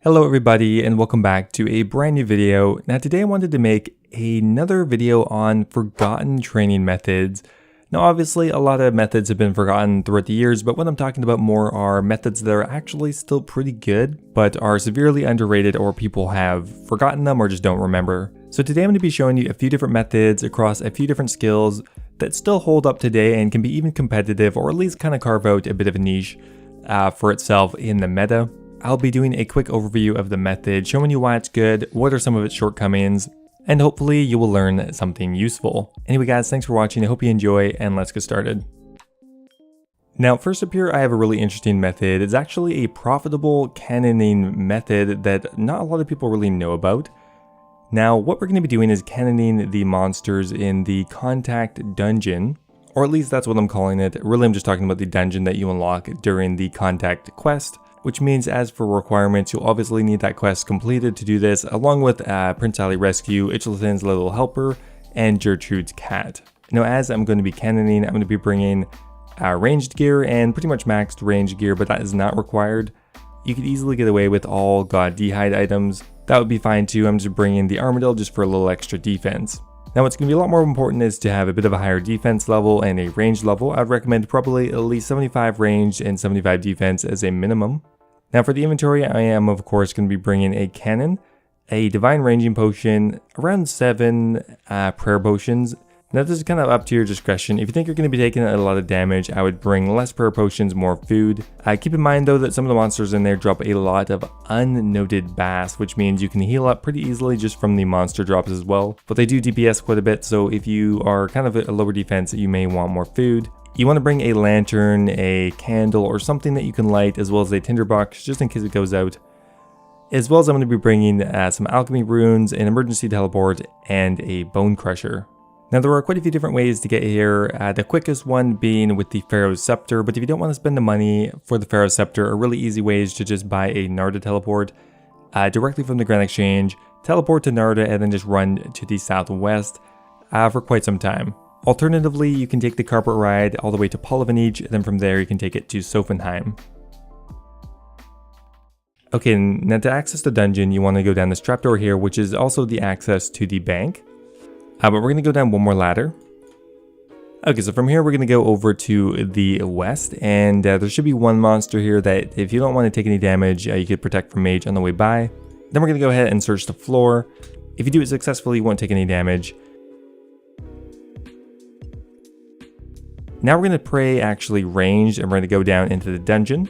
Hello everybody and welcome back to a brand new video. Now today I wanted to make another video on forgotten training methods. Now obviously a lot of methods have been forgotten throughout the years, but what I'm talking about more are methods that are actually still pretty good, but are severely underrated or people have forgotten them or just don't remember. So today I'm going to be showing you a few different methods across a few different skills that still hold up today and can be even competitive or at least kind of carve out a bit of a niche for itself in the meta. I'll be doing a quick overview of the method, showing you why it's good, what are some of its shortcomings, and hopefully you will learn something useful. Anyway guys, thanks for watching, I hope you enjoy, and let's get started. Now first up here I have a really interesting method. It's actually a profitable cannoning method that not a lot of people really know about. Now what we're going to be doing is cannoning the monsters in the contact dungeon, or at least that's what I'm calling it. Really I'm just talking about the dungeon that you unlock during the contact quest. Which means as for requirements, you'll obviously need that quest completed to do this, along with Prince Ali Rescue, Ichilton's Little Helper, and Gertrude's Cat. Now as I'm going to be cannoning, I'm going to be bringing ranged gear and pretty much maxed ranged gear, but that is not required. You could easily get away with all God D'hide items. That would be fine too. I'm just bringing the Armadillo just for a little extra defense. Now what's going to be a lot more important is to have a bit of a higher defense level and a range level. I'd recommend probably at least 75 range and 75 defense as a minimum. Now for the inventory, I am of course going to be bringing a cannon, a divine ranging potion, around 7 prayer potions. Now this is kind of up to your discretion. If you think you're going to be taking a lot of damage, I would bring less prayer potions, more food. Keep in mind though that some of the monsters in there drop a lot of unnoted bass, which means you can heal up pretty easily just from the monster drops as well. But they do DPS quite a bit, so if you are kind of a lower defense, you may want more food. You want to bring a lantern, a candle, or something that you can light, as well as a tinderbox, just in case it goes out. As well as I'm going to be bringing some alchemy runes, an emergency teleport, and a bone crusher. Now there are quite a few different ways to get here, the quickest one being with the Pharaoh's Scepter, but if you don't want to spend the money for the Pharaoh's Scepter, a really easy way is to just buy a Narda teleport directly from the Grand Exchange, teleport to Narda, and then just run to the southwest for quite some time. Alternatively, you can take the carpet ride all the way to Polovanich, and then from there you can take it to Sophenheim. Okay, now to access the dungeon, you want to go down this trapdoor here, which is also the access to the bank. But we're going to go down one more ladder. Okay, so from here we're going to go over to the west, and there should be one monster here that if you don't want to take any damage, you could protect from mage on the way by. Then we're going to go ahead and search the floor. If you do it successfully, you won't take any damage. Now we're going to pray actually ranged, and we're going to go down into the dungeon.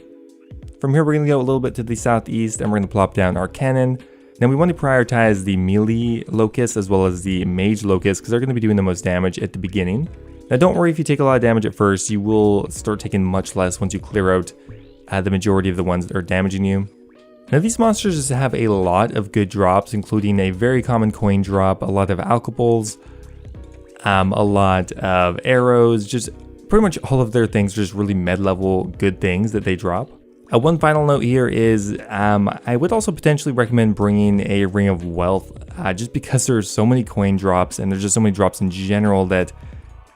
From here we're going to go a little bit to the southeast, and we're going to plop down our cannon. Now we want to prioritize the melee locust as well as the mage locust because they're going to be doing the most damage at the beginning. Now don't worry if you take a lot of damage at first, you will start taking much less once you clear out the majority of the ones that are damaging you. Now these monsters just have a lot of good drops, including a very common coin drop, a lot of alcopols, a lot of arrows, just pretty much all of their things are just really mid-level good things that they drop. One final note here is I would also potentially recommend bringing a Ring of Wealth just because there's so many coin drops and there's just so many drops in general that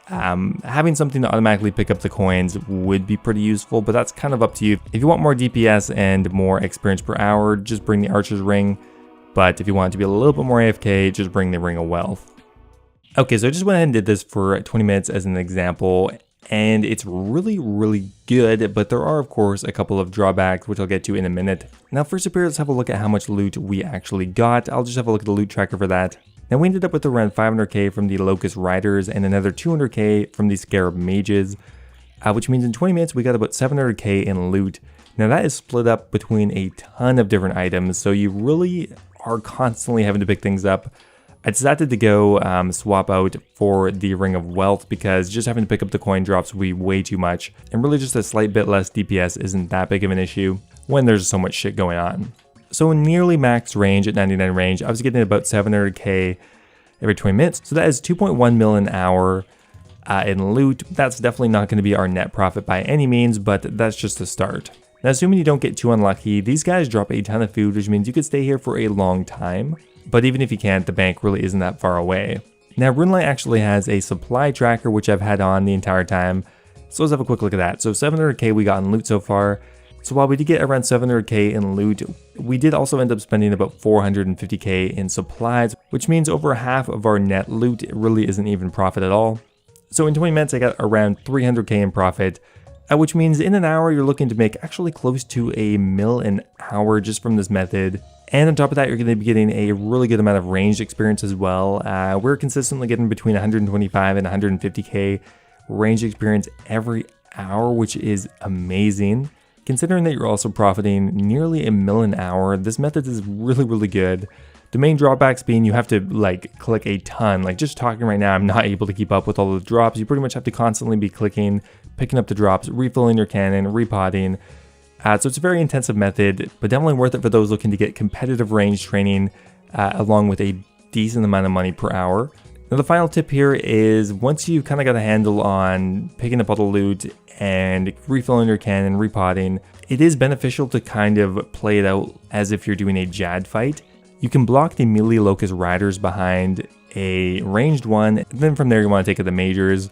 having something to automatically pick up the coins would be pretty useful, but that's kind of up to you. If you want more DPS and more experience per hour, just bring the Archer's Ring, but if you want it to be a little bit more AFK, just bring the Ring of Wealth. Okay, so I just went ahead and did this for 20 minutes as an example. And it's really good, but there are of course a couple of drawbacks which I'll get to in a minute. Now first up here, let's have a look at how much loot we actually got. I'll just have a look at the loot tracker for that. Now we ended up with around 500k from the Locust Riders and another 200k from the Scarab Mages, which means in 20 minutes we got about 700k in loot. Now that is split up between a ton of different items, so you really are constantly having to pick things up. I decided to go swap out for the Ring of Wealth because just having to pick up the coin drops would be way too much, and really just a slight bit less DPS isn't that big of an issue when there's so much shit going on. So in nearly max range at 99 range, I was getting about 700k every 20 minutes, so that is 2.1 mil an hour in loot. That's definitely not going to be our net profit by any means, but that's just a start. Now assuming you don't get too unlucky, these guys drop a ton of food, which means you could stay here for a long time. But even if you can't, the bank really isn't that far away. Now RuneLite actually has a supply tracker which I've had on the entire time, so let's have a quick look at that. So 700k we got in loot so far, So while we did get around 700k in loot, we did also end up spending about 450k in supplies, which means over half of our net loot really isn't even profit at all. So in 20 minutes I got around 300k in profit, which means in an hour you're looking to make actually close to $1 mil an hour just from this method. And on top of that, you're going to be getting a really good amount of ranged experience as well. We're consistently getting between 125 and 150k ranged experience every hour, which is amazing. Considering that you're also profiting nearly $1 mil an hour, this method is really good. The main drawbacks being you have to click a ton. Just talking right now, I'm not able to keep up with all the drops. You pretty much have to constantly be clicking, picking up the drops, refilling your cannon, repotting. So it's a very intensive method, but definitely worth it for those looking to get competitive range training along with a decent amount of money per hour. Now the final tip here is once you've kind of got a handle on picking up all the loot and refilling your cannon, repotting, it is beneficial to kind of play it out as if you're doing a Jad fight. You can block the melee locust riders behind a ranged one, and then from there you want to take out the majors.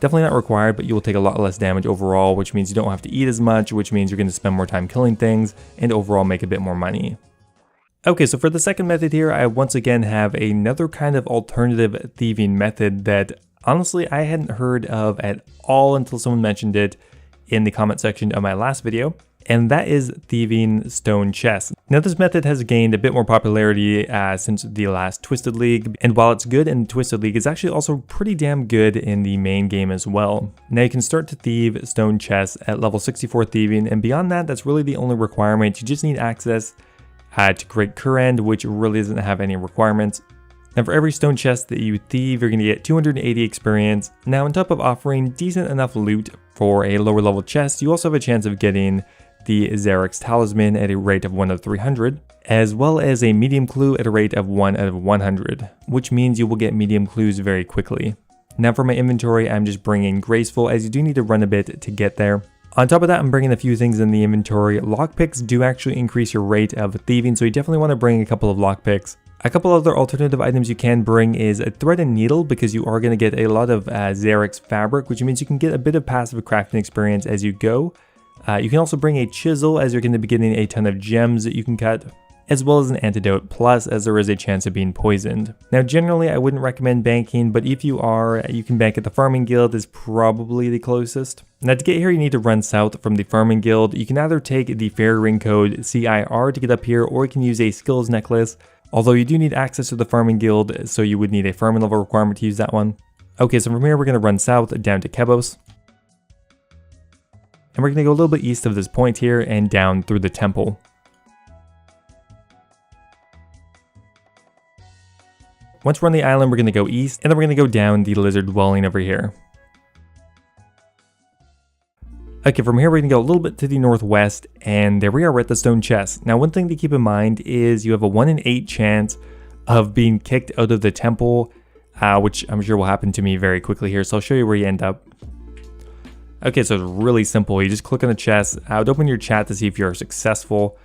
Definitely not required, but you will take a lot less damage overall, which means you don't have to eat as much, which means you're going to spend more time killing things and overall make a bit more money. Okay, so for the second method here, I once again have another kind of alternative thieving method that honestly I hadn't heard of at all until someone mentioned it in the comment section of my last video, and that is thieving stone chests. Now this method has gained a bit more popularity since the last Twisted League, and while it's good in Twisted League, it's actually also pretty damn good in the main game as well. Now you can start to thieve stone chests at level 64 thieving, and beyond that, that's really the only requirement. You just need access to Great Current, which really doesn't have any requirements. Now for every stone chest that you thieve, you're going to get 280 experience. Now on top of offering decent enough loot for a lower level chest, you also have a chance of getting the Xerix Talisman at a rate of 1 out of 300, as well as a medium clue at a rate of 1 out of 100, which means you will get medium clues very quickly. Now for my inventory, I'm just bringing Graceful, as you do need to run a bit to get there. On top of that, I'm bringing a few things in the inventory. Lockpicks do actually increase your rate of thieving, so you definitely want to bring a couple of lockpicks. A couple other alternative items you can bring is a thread and needle, because you are going to get a lot of Xerix fabric, which means you can get a bit of passive crafting experience as you go. You can also bring a chisel, as you're going to be getting a ton of gems that you can cut, as well as an antidote plus, as there is a chance of being poisoned. Now generally I wouldn't recommend banking, but if you are, you can bank at the farming guild, is probably the closest. Now to get here you need to run south from the farming guild. You can either take the fairy ring code CIR to get up here, or you can use a skills necklace, although you do need access to the farming guild, so you would need a farming level requirement to use that one. Okay, so from here we're going to run south down to Kebos. And we're going to go a little bit east of this point here and down through the temple. Once we're on the island, we're going to go east, and then we're going to go down the lizard dwelling over here. Okay, from here we're going to go a little bit to the northwest, and there we are at the stone chest. Now one thing to keep in mind is you have a 1 in 8 chance of being kicked out of the temple, which I'm sure will happen to me very quickly here, so I'll show you where you end up. Okay, so it's really simple. You just click on the chest. I would open your chat to see if you're successful,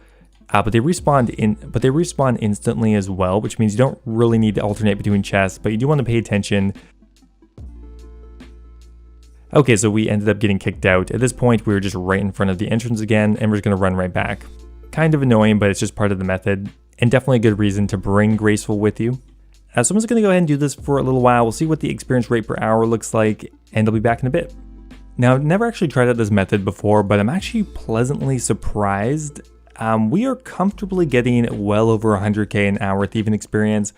but they respawn instantly as well, which means you don't really need to alternate between chests, but you do want to pay attention. Okay, so we ended up getting kicked out. At this point, we were just right in front of the entrance again, and we're just going to run right back. Kind of annoying, but it's just part of the method, and definitely a good reason to bring Graceful with you. So I'm just going to go ahead and do this for a little while. We'll see what the experience rate per hour looks like, and I'll be back in a bit. Now, I've never actually tried out this method before, but I'm actually pleasantly surprised. We are comfortably getting well over 100k an hour thieving experience,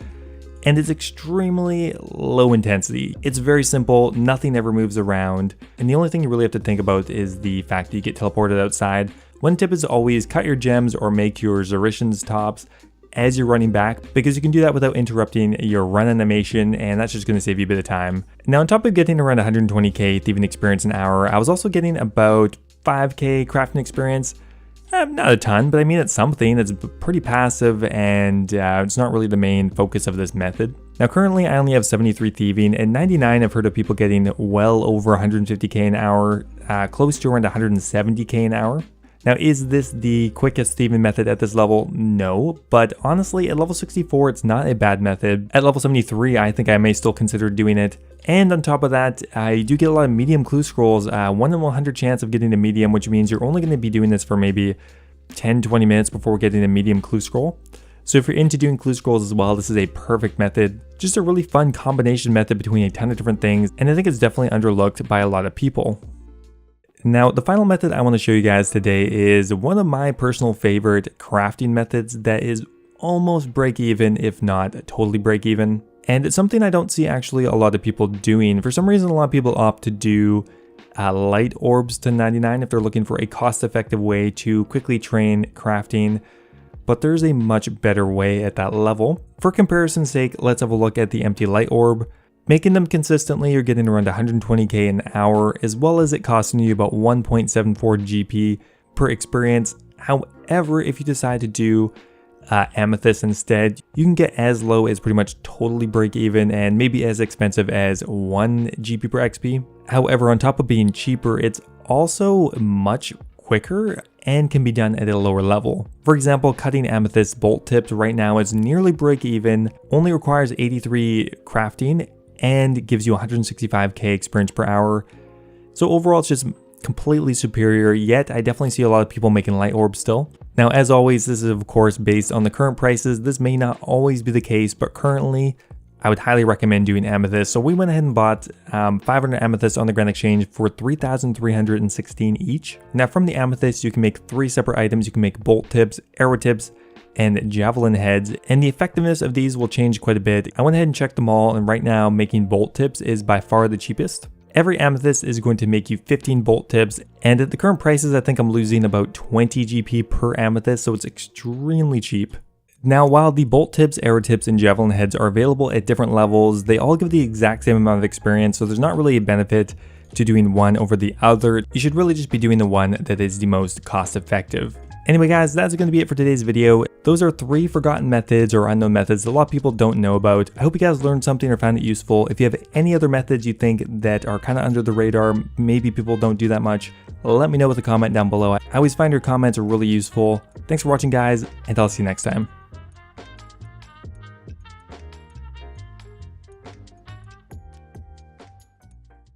and it's extremely low intensity. It's very simple, nothing ever moves around, and the only thing you really have to think about is the fact that you get teleported outside. One tip is always cut your gems or make your Xerician's tops as you're running back, because you can do that without interrupting your run animation, and that's just going to save you a bit of time. Now on top of getting around 120k thieving experience an hour, I was also getting about 5k crafting experience. Not a ton, but I mean it's something. It's pretty passive, and it's not really the main focus of this method. Now currently I only have 73 thieving, and 99 I've heard of people getting well over 150k an hour, close to around 170k an hour. Now, is this the quickest thieving method at this level? No, but honestly, at level 64, it's not a bad method. At level 73, I think I may still consider doing it. And on top of that, I do get a lot of medium clue scrolls, 1 in 100 chance of getting a medium, which means you're only going to be doing this for maybe 10-20 minutes before getting a medium clue scroll. So if you're into doing clue scrolls as well, this is a perfect method. Just a really fun combination method between a ton of different things, and I think it's definitely underlooked by a lot of people. Now, the final method I want to show you guys today is one of my personal favorite crafting methods that is almost break even, if not totally break even. And it's something I don't see actually a lot of people doing. For some reason, a lot of people opt to do light orbs to 99 if they're looking for a cost-effective way to quickly train crafting. But there's a much better way at that level. For comparison's sake, let's have a look at the empty light orb. Making them consistently, you're getting around 120k an hour, as well as it costing you about 1.74 GP per experience. However, if you decide to do Amethyst instead, you can get as low as pretty much totally break even and maybe as expensive as 1 GP per XP. However, on top of being cheaper, it's also much quicker and can be done at a lower level. For example, cutting Amethyst bolt tips right now is nearly break even, only requires 83 crafting, and gives you 165k experience per hour. So overall, it's just completely superior, yet I definitely see a lot of people making light orbs still. Now, as always, this is of course based on the current prices. This may not always be the case, but currently I would highly recommend doing Amethyst. So we went ahead and bought 500 Amethyst on the Grand Exchange for 3,316 each. Now from the Amethyst, you can make 3 separate items. You can make bolt tips, arrow tips, and javelin heads, and the effectiveness of these will change quite a bit. I went ahead and checked them all, and right now making bolt tips is by far the cheapest. Every Amethyst is going to make you 15 bolt tips, and at the current prices, I think I'm losing about 20 GP per Amethyst, so it's extremely cheap. Now, while the bolt tips, arrow tips, and javelin heads are available at different levels, they all give the exact same amount of experience, so there's not really a benefit to doing one over the other. You should really just be doing the one that is the most cost effective. Anyway guys, that's going to be it for today's video. Those are 3 forgotten methods or unknown methods that a lot of people don't know about. I hope you guys learned something or found it useful. If you have any other methods you think that are kind of under the radar, maybe people don't do that much, let me know with a comment down below. I always find your comments are really useful. Thanks for watching guys, and I'll see you next time.